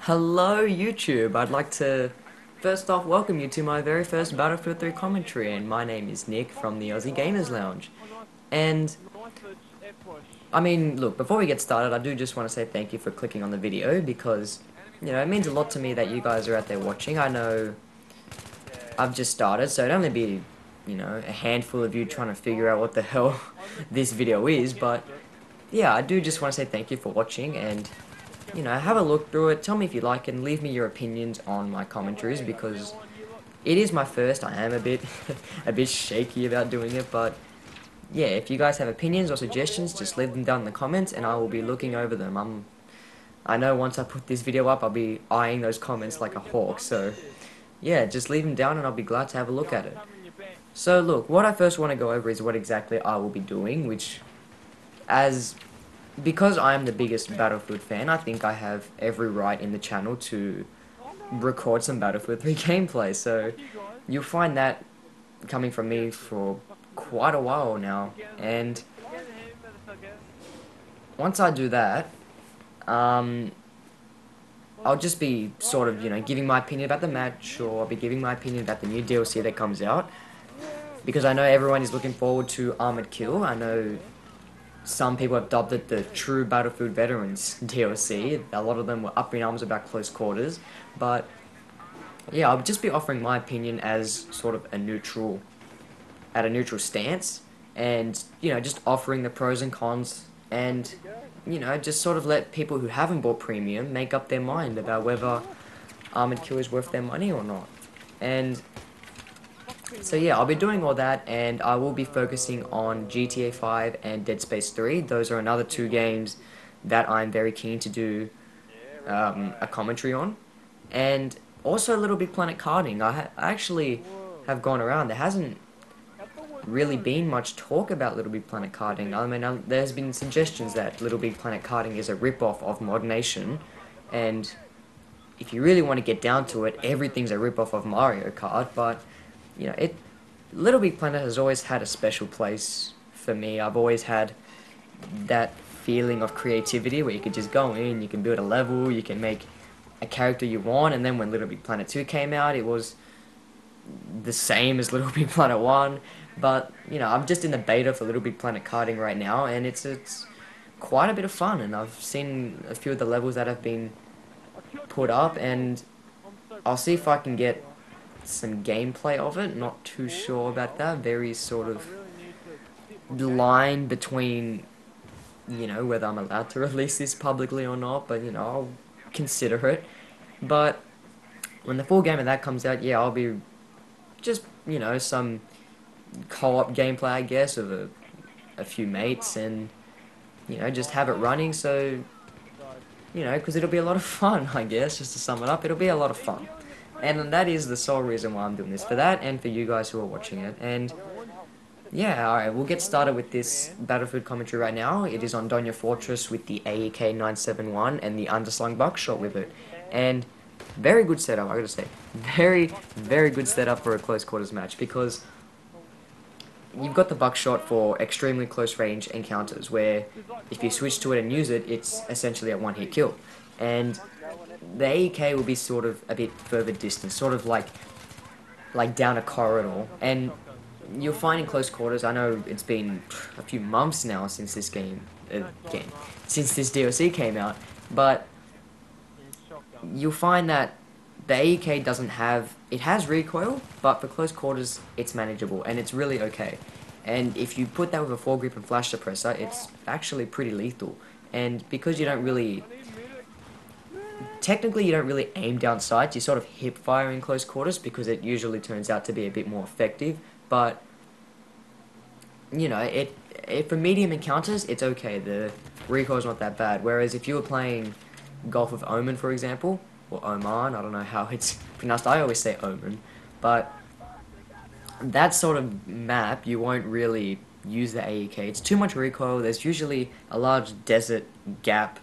Hello YouTube, I'd like to first off welcome you to my very first Battlefield 3 commentary, and my name is Nick from the Aussie Gamers Lounge. And I mean, look, before we get started, I do just want to say thank you for clicking on the video because, it means a lot to me that you guys are out there watching. I know I've just started, so it'd only be, a handful of you trying to figure out what the hell this video is, but yeah, I do just want to say thank you for watching, and have a look through it, tell me if you like it, and leave me your opinions on my commentaries, because it is my first. I am a bit, a bit shaky about doing it, but yeah, if you guys have opinions or suggestions, just leave them down in the comments, and I will be looking over them. I know once I put this video up, I'll be eyeing those comments like a hawk, so yeah, just leave them down, and I'll be glad to have a look at it. So look, what I first want to go over is what exactly I will be doing, which, because I am the biggest Battlefield fan, I think I have every right in the channel to record some Battlefield 3 gameplay, so you'll find that coming from me for quite a while now, and once I do that, I'll just be sort of, giving my opinion about the match, or I'll be giving my opinion about the new DLC that comes out, because I know everyone is looking forward to Armored Kill. I know some people have dubbed it the true Battlefield Veterans DLC. A lot of them were up in arms about close quarters, but yeah, I'll just be offering my opinion as sort of at a neutral stance, and just offering the pros and cons, and just sort of let people who haven't bought premium make up their mind about whether Armored Kill is worth their money or not. And so yeah, I'll be doing all that, and I will be focusing on GTA 5 and Dead Space 3. Those are another two games that I'm very keen to do a commentary on. And also Little Big Planet karting. I actually have gone around. There hasn't really been much talk about Little Big Planet karting. I mean, there's been suggestions that Little Big Planet karting is a rip-off of Mod Nation, and if you really want to get down to it, everything's a rip-off of Mario Kart, but Little Big Planet has always had a special place for me. I've always had that feeling of creativity where you could just go in, you can build a level, you can make a character you want, and then when Little Big Planet 2 came out, it was the same as Little Big Planet 1, but, I'm just in the beta for Little Big Planet karting right now, and it's quite a bit of fun, and I've seen a few of the levels that have been put up, and I'll see if I can get some gameplay of it. Not too sure about that. Very sort of line between, whether I'm allowed to release this publicly or not, but, I'll consider it. But when the full game of that comes out, yeah, I'll be just, some co-op gameplay, I guess, of a few mates, and, just have it running, so, because it'll be a lot of fun, I guess, just to sum it up, it'll be a lot of fun. And that is the sole reason why I'm doing this, for that and for you guys who are watching it. And yeah, alright, we'll get started with this Battlefield commentary right now. It is on Donya Fortress with the AEK 971 and the underslung buckshot with it. And very good setup, I gotta say. Very, very good setup for a close quarters match, because you've got the buckshot for extremely close range encounters, where if you switch to it and use it, it's essentially a one-hit kill. And the AEK will be sort of a bit further distance, sort of like down a corridor, and you'll find in close quarters, I know it's been a few months now since this since this DLC came out, but you'll find that the AEK it has recoil, but for close quarters, it's manageable, and it's really okay. And if you put that with a foregrip and flash suppressor, it's actually pretty lethal. And because technically you don't really aim down sights, you sort of hip fire in close quarters, because it usually turns out to be a bit more effective, but, for medium encounters, it's okay, the recoil's not that bad, whereas if you were playing Gulf of Oman, for example, or Oman, I don't know how it's pronounced, I always say Oman, but that sort of map, you won't really use the AEK, it's too much recoil, there's usually a large desert gap,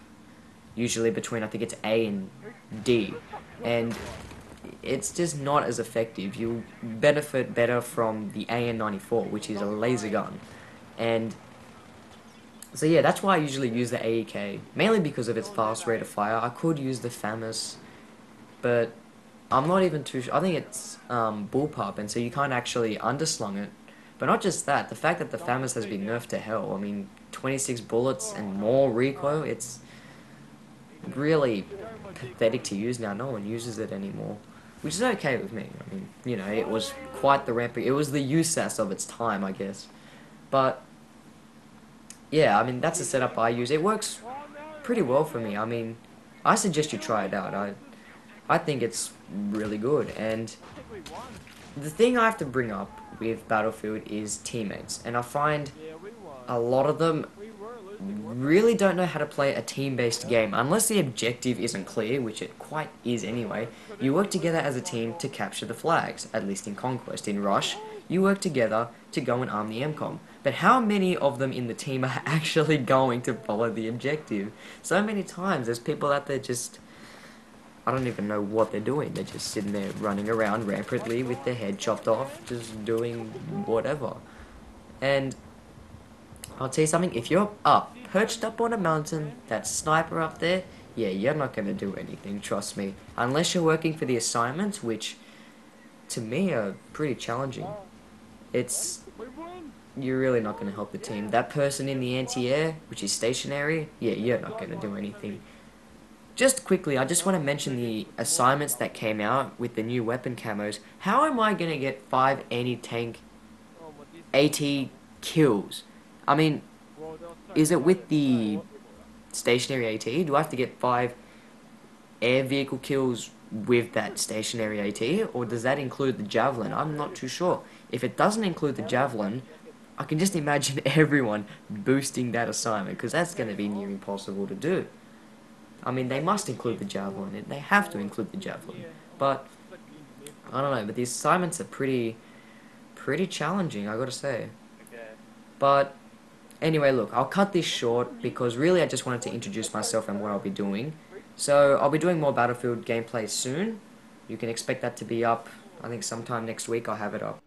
usually between, I think it's A and D, and it's just not as effective. You'll benefit better from the AN-94, which is a laser gun, and so yeah, that's why I usually use the AEK, mainly because of its fast rate of fire. I could use the FAMAS but I'm not even too sure. I think it's bullpup, and so you can't actually underslung it. But not just that, the fact that the FAMAS has been nerfed to hell. I mean, 26 bullets and more recoil, it's really pathetic to use now. No one uses it anymore, which is okay with me. I mean, you know, it was quite the ramping. It was the USAS of its time, I guess. But yeah, I mean, that's the setup I use. It works pretty well for me. I mean, I suggest you try it out. I think it's really good. And the thing I have to bring up with Battlefield is teammates, and I find a lot of them really don't know how to play a team-based game unless the objective isn't clear, which it quite is anyway. You work together as a team to capture the flags, at least in Conquest. In Rush, you work together to go and arm the MCOM. But how many of them in the team are actually going to follow the objective? So many times there's people out there just, I don't even know what they're doing. They're just sitting there running around rampantly with their head chopped off, just doing whatever. And I'll tell you something, if you're up, perched up on a mountain, that sniper up there, yeah, you're not going to do anything, trust me. Unless you're working for the assignments, which, to me, are pretty challenging. You're really not going to help the team. That person in the anti-air, which is stationary, yeah, you're not going to do anything. Just quickly, I just want to mention the assignments that came out with the new weapon camos. How am I going to get 5 anti-tank AT kills? I mean, is it with the stationary AT? Do I have to get 5 air vehicle kills with that stationary AT? Or does that include the Javelin? I'm not too sure. If it doesn't include the Javelin, I can just imagine everyone boosting that assignment, because that's going to be near impossible to do. I mean, they must include the Javelin. They have to include the Javelin. But, I don't know, but the assignments are pretty challenging, I gotta say. But, anyway, look, I'll cut this short because really I just wanted to introduce myself and what I'll be doing. So, I'll be doing more Battlefield gameplay soon. You can expect that to be up, I think sometime next week I'll have it up.